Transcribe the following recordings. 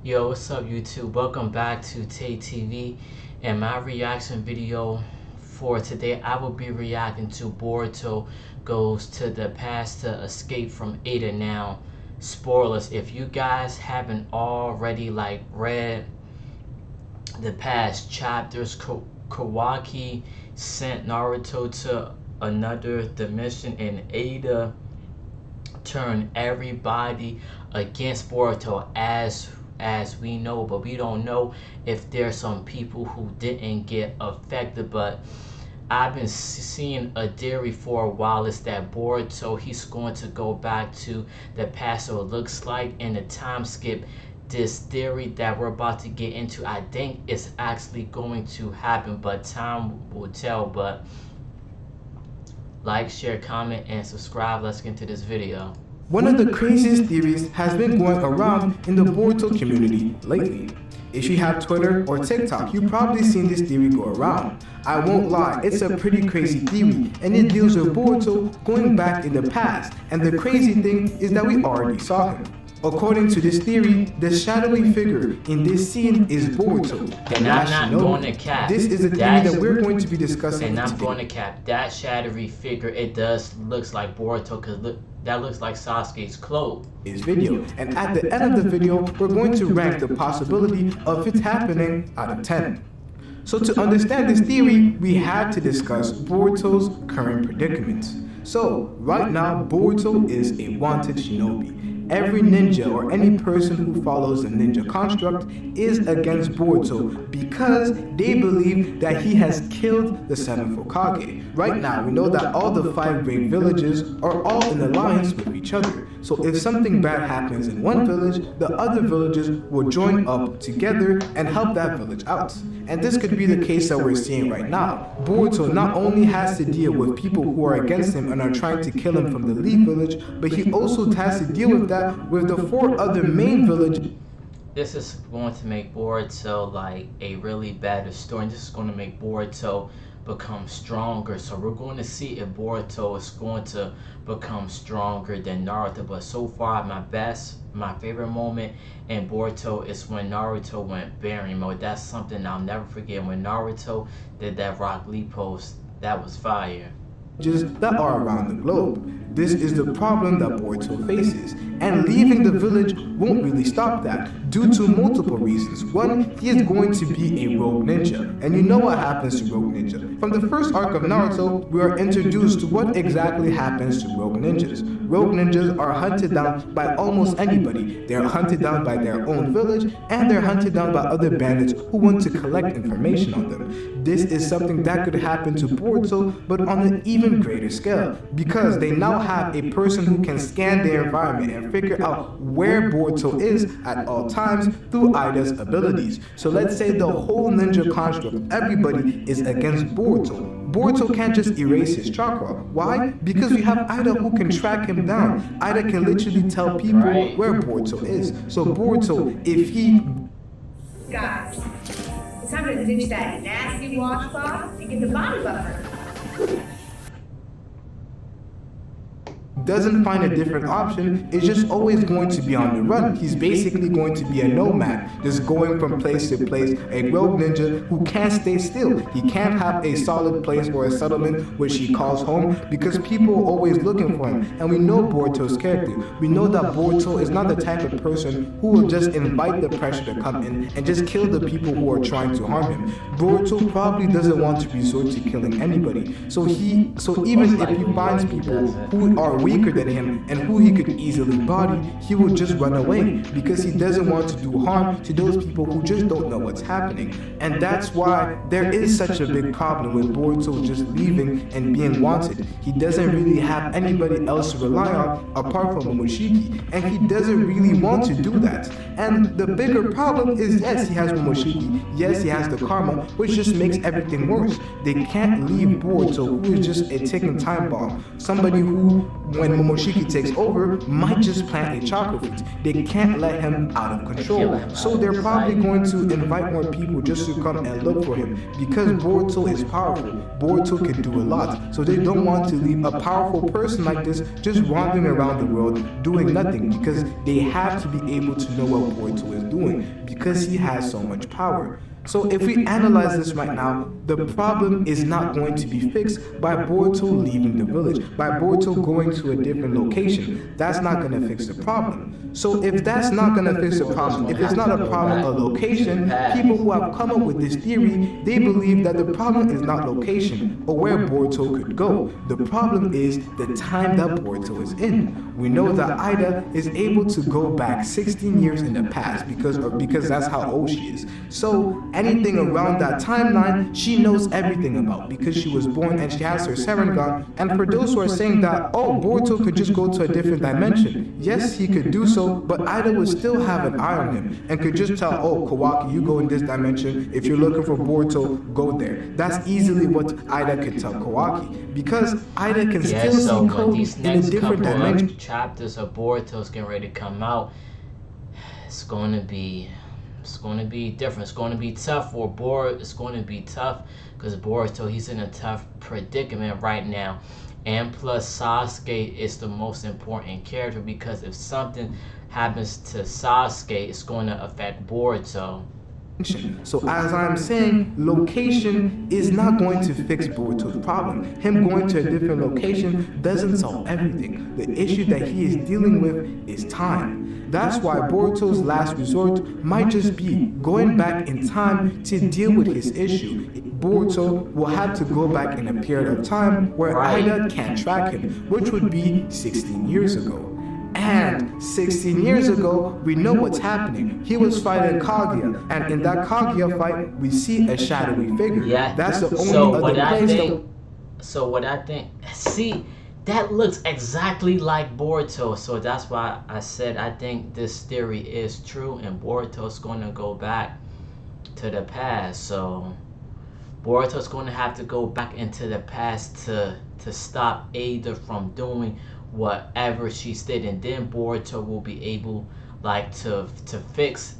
Yo, what's up YouTube? Welcome back to Tay TV. And my reaction video for today, I will be reacting to Boruto goes to the past to escape from EIDA. Now, spoilers, if you guys haven't already read the past chapters, Kawaki sent Naruto to another dimension and EIDA turned everybody against Boruto as we know, but we don't know if there's some people who didn't get affected. But I've been seeing a theory for a while is that Boruto, he's going to go back to the past. So it looks like in the time skip, this theory that we're about to get into, I think is actually going to happen, but time will tell. But like, share, comment, and subscribe. Let's get into this video. One of the craziest theories has been going around in the Boruto community lately. If you have Twitter or TikTok, you've probably seen this theory go around. I won't lie, it's a pretty crazy theory, and it deals with Boruto going back in the past, and the crazy thing is that we already saw him. According to this theory, the shadowy figure in this scene is Boruto. And I'm not going to cap. This is a theory that we're going to be discussing And I'm today. going to cap. That shadowy figure, it does looks like Boruto, because look, that looks like Sasuke's clothes. This video, and at the end of the video, we're going to rank the possibility of it happening out of 10. So to understand this theory, we have to discuss Boruto's current predicament. So right now, Boruto is a wanted shinobi. Every ninja or any person who follows the ninja construct is against Boruto because they believe that he has killed the 7th Hokage. Right now, we know that all the 5 great villages are all in alliance with each other. So if something bad happens in one village, the other villages will join up together and help that village out. And this could be the case that we're seeing right now. Boruto not only has to deal with people who are against him and are trying to kill him from the Leaf village, but he also has to deal with that with the 4 other main villages. This is going to make Boruto like a really bad story, and this is going to make Boruto become stronger. So we're going to see if Boruto is going to become stronger than Naruto. But so far, my favorite moment in Boruto is when Naruto went bearing mode. That's something I'll never forget. When Naruto did that Rock Lee pose, that was fire. That are around the globe. This is the problem that Boruto faces, and leaving the village won't really stop that, due to multiple reasons. One, he is going to be a rogue ninja, and you know what happens to rogue ninja. From the first arc of Naruto, we are introduced to what exactly happens to rogue ninjas. Rogue ninjas are hunted down by almost anybody. They are hunted down by their own village, and they're hunted down by other bandits who want to collect information on them. This is something that could happen to Boruto, but on an even greater scale, because they now have a person who can scan their environment and figure out where Boruto is at all times through EIDA's abilities. So let's say the whole ninja construct, everybody is against Boruto. Boruto can't just erase his chakra. Why? Because we have EIDA who can track him down. EIDA can literally tell people where Boruto is. So Boruto, if he... Guys, it's time to ditch that nasty washcloth and get the body buffer. Doesn't find a different option, is just always going to be on the run. He's basically going to be a nomad, just going from place to place, a rogue ninja who can't stay still. He can't have a solid place or a settlement which he calls home because people are always looking for him. And we know Boruto's character. We know that Boruto is not the type of person who will just invite the pressure to come in and just kill the people who are trying to harm him. Boruto probably doesn't want to resort to killing anybody. So even if he finds people who are weaker than him and who he could easily body, he will just run away because he doesn't want to do harm to those people who just don't know what's happening. And that's why there is such a big problem with Boruto just leaving and being wanted. He doesn't really have anybody else to rely on apart from Momoshiki, and he doesn't really want to do that. And the bigger problem is, yes, he has Momoshiki, yes, he has the karma, which just makes everything worse. They can't leave Boruto, who is just a ticking time bomb. Somebody who, when Momoshiki takes over, might just plant a chakra freeze. They can't let him out of control. So they're probably going to invite more people just to come and look for him. Because Boruto is powerful, Boruto can do a lot. So they don't want to leave a powerful person like this just wandering around the world doing nothing, because they have to be able to know what Boruto is doing, because he has so much power. So if we analyze this right now, the problem is not going to be fixed by Boruto leaving the village, by Boruto going to a different location. That's not going to fix the problem. So if that's not going to fix the problem, if it's not a problem of location, people who have come up with this theory, they believe that the problem is not location or where Boruto could go. The problem is the time that Boruto is in. We know that EIDA is able to go back 16 years in the past because that's how old she is. So anything around that timeline, she knows everything about, because she was born and she has her Sharingan. And for those who are saying that, oh, Boruto could just go to a different dimension, yes, he could do so, but EIDA would still have an eye on him and could just tell, oh, Kawaki, you go in this dimension. If you're looking for Boruto, go there. That's easily what EIDA could tell Kawaki, because EIDA can still see code in a different dimension. Chapters of Boruto's getting ready to come out. It's going to be different. It's going to be tough for Boruto. It's going to be tough because Boruto, he's in a tough predicament right now. And plus, Sasuke is the most important character, because if something happens to Sasuke, it's going to affect Boruto. So as I'm saying, location is not going to fix Boruto's problem. Him going to a different location doesn't solve everything. The issue that he is dealing with is time. That's why Boruto's last resort might just be going back in time to deal with his issue. Boruto will have to go back in a period of time where EIDA can't track him, which would be 16 years ago. And 16 years ago, we know what's happening. He was fighting Kaguya, and in that Kaguya fight, we see a shadowy figure. Yeah, that's the only other place So what I think, see, that looks exactly like Boruto. So that's why I said I think this theory is true, and Boruto's going to go back to the past. So Boruto's going to have to go back into the past to stop EIDA from doing whatever she did, and then Boruto will be able to fix,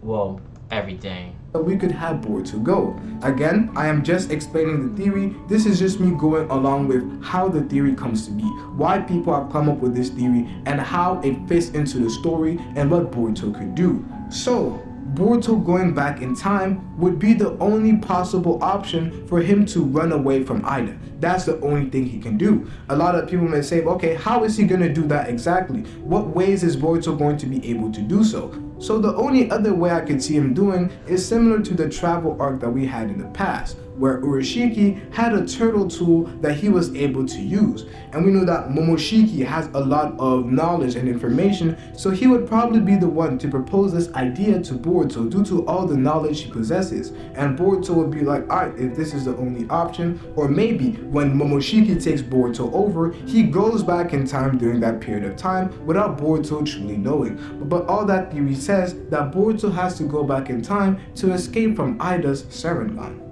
well, everything. We could have Boruto go. Again, I am just explaining the theory. This is just me going along with how the theory comes to be, why people have come up with this theory, and how it fits into the story and what Boruto could do. So Boruto going back in time would be the only possible option for him to run away from EIDA. That's the only thing he can do. A lot of people may say, okay, how is he going to do that exactly? What ways is Boruto going to be able to do so? So the only other way I could see him doing is similar to the travel arc that we had in the past, where Urashiki had a turtle tool that he was able to use. And we know that Momoshiki has a lot of knowledge and information, so he would probably be the one to propose this idea to Boruto due to all the knowledge he possesses. And Boruto would be like, alright, if this is the only option, or maybe when Momoshiki takes Boruto over, he goes back in time during that period of time without Boruto truly knowing. But all that theory says that Boruto has to go back in time to escape from EIDA's Sharingan.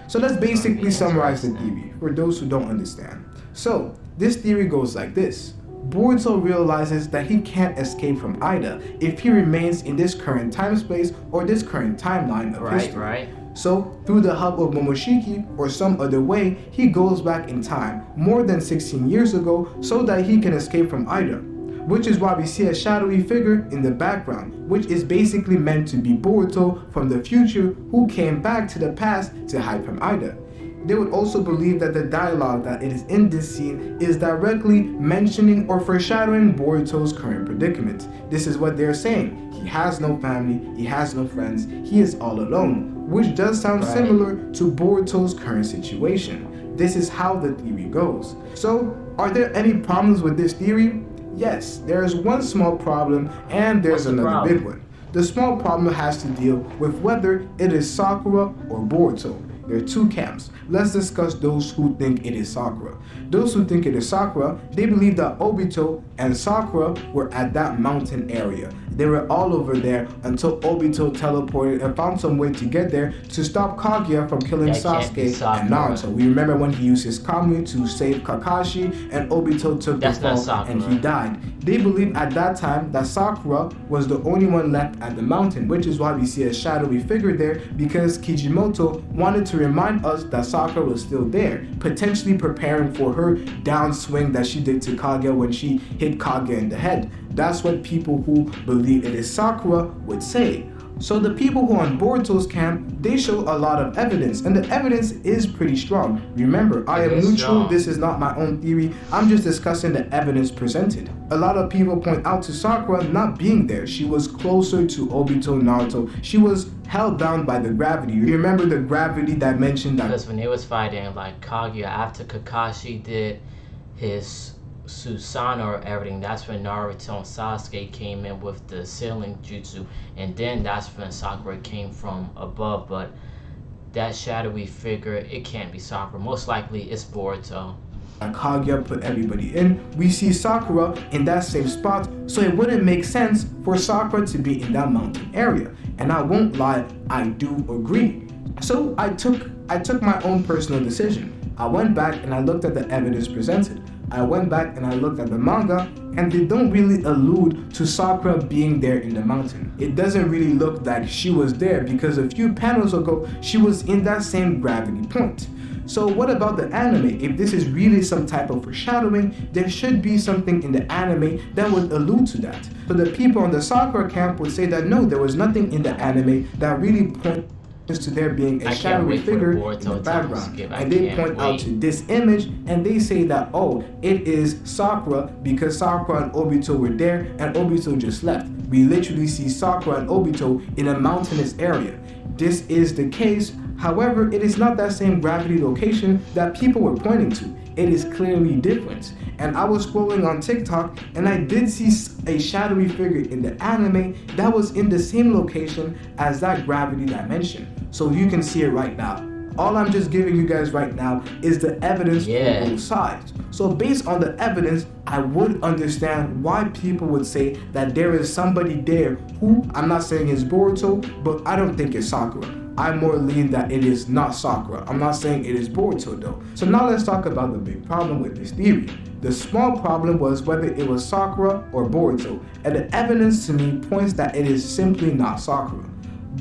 So let's basically summarize the theory for those who don't understand. So this theory goes like this. Boruto realizes that he can't escape from EIDA if he remains in this current time space or this current timeline of history. So through the help of Momoshiki or some other way, he goes back in time more than 16 years ago so that he can escape from EIDA. Which is why we see a shadowy figure in the background, which is basically meant to be Boruto from the future who came back to the past to hide from EIDA. They would also believe that the dialogue that is in this scene is directly mentioning or foreshadowing Boruto's current predicament. This is what they're saying. He has no family, he has no friends, he is all alone, which does sound similar to Boruto's current situation. This is how the theory goes. So, are there any problems with this theory? Yes, there is one small problem and there's another big one. The small problem has to deal with whether it is Sakura or Boruto. There are two camps. Let's discuss those who think it is Sakura. Those who think it is Sakura, they believe that Obito and Sakura were at that mountain area, They were all over there until Obito teleported and found some way to get there to stop Kaguya from killing Sasuke and Naruto. We remember when he used his Kamui to save Kakashi and Obito took the fall and he died. They believed at that time that Sakura was the only one left at the mountain, which is why we see a shadowy figure there, because Kijimoto wanted to remind us that Sakura was still there, potentially preparing for her downswing that she did to Kaguya when she hit Kaguya in the head. That's what people who believe it is Sakura would say. So the people who are on Boruto's camp, they show a lot of evidence, and the evidence is pretty strong. Remember, I am neutral, this is not my own theory, I'm just discussing the evidence presented. A lot of people point out to Sakura not being there. She was closer to Obito Naruto. She was held down by the gravity. You remember the gravity that mentioned that? Because when they was fighting, like Kaguya, after Kakashi did his Susanoo or everything, that's when Naruto and Sasuke came in with the ceiling jutsu, and then that's when Sakura came from above. But that shadowy figure, it can't be Sakura. Most likely it's Boruto. Kaguya put everybody in. We see Sakura in that same spot, so it wouldn't make sense for Sakura to be in that mountain area. And I won't lie, I do agree. So I took my own personal decision. I went back and I looked at the evidence presented. I went back and I looked at the manga, and they don't really allude to Sakura being there in the mountain. It doesn't really look like she was there because a few panels ago, she was in that same gravity point. So what about the anime? If this is really some type of foreshadowing, there should be something in the anime that would allude to that. So the people on the Sakura camp would say that no, there was nothing in the anime that really points to there being a shadowy figure in the background, and they point out to this image and they say that, oh, it is Sakura because Sakura and Obito were there and Obito just left. We literally see Sakura and Obito in a mountainous area. This is the case, however, it is not that same gravity location that people were pointing to. It is clearly different. And I was scrolling on TikTok and I did see a shadowy figure in the anime that was in the same location as that gravity dimension. So you can see it right now. All I'm just giving you guys right now is the evidence from both sides. So based on the evidence, I would understand why people would say that there is somebody there who, I'm not saying is Boruto, but I don't think it's Sakura. I more lean that it is not Sakura. I'm not saying it is Boruto though. So now let's talk about the big problem with this theory. The small problem was whether it was Sakura or Boruto, and the evidence to me points that it is simply not Sakura.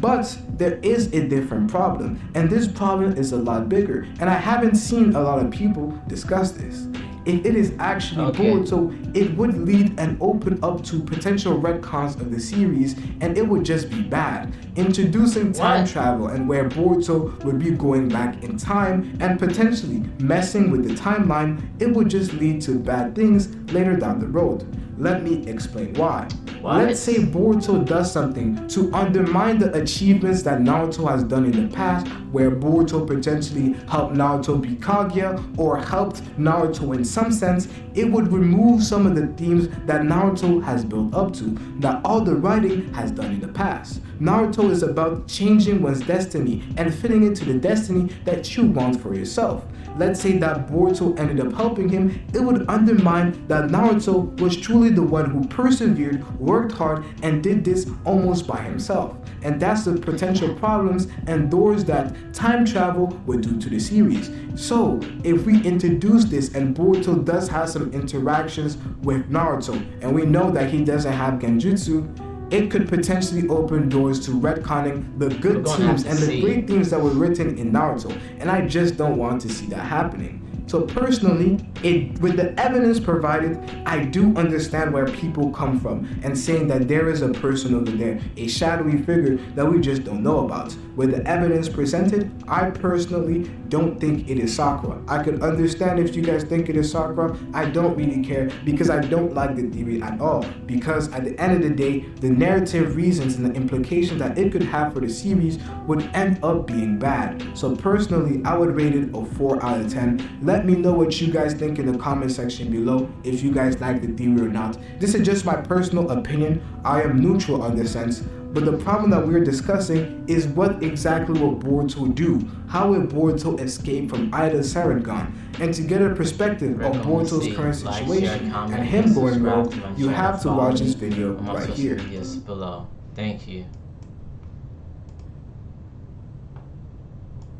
But there is a different problem, and this problem is a lot bigger, and I haven't seen a lot of people discuss this. If it is actually Boruto, it would lead and open up to potential retcons of the series, and it would just be bad. Introducing time travel and where Boruto would be going back in time and potentially messing with the timeline, it would just lead to bad things later down the road. Let me explain why. Let's say Boruto does something to undermine the achievements that Naruto has done in the past, where Boruto potentially helped Naruto beat Kaguya or helped Naruto in some sense. It would remove some of the themes that Naruto has built up to, that all the writing has done in the past. Naruto is about changing one's destiny and fitting it to the destiny that you want for yourself. Let's say that Boruto ended up helping him, it would undermine that Naruto was truly the one who persevered, worked hard, and did this almost by himself. And that's the potential problems and doors that time travel would do to the series. So, if we introduce this and Boruto does have some interactions with Naruto, and we know that he doesn't have Genjutsu, it could potentially open doors to retconning the good themes and the great themes that were written in Naruto, and I just don't want to see that happening. So personally, with the evidence provided, I do understand where people come from and saying that there is a person over there, a shadowy figure that we just don't know about. With the evidence presented, I personally don't think it is Sakura. I could understand if you guys think it is Sakura. I don't really care because I don't like the theory at all. Because at the end of the day, the narrative reasons and the implications that it could have for the series would end up being bad. So personally, I would rate it a 4 out of 10. Let me know what you guys think in the comment section below, if you guys like the theory or not. This is just my personal opinion. I am neutral on this sense, But the problem that we're discussing is what exactly will Boruto do? How will Boruto escape from EIDA's Sharingan? And to get a perspective of Boruto's current situation and him going rogue, you have to watch this video right here. Below. Thank you.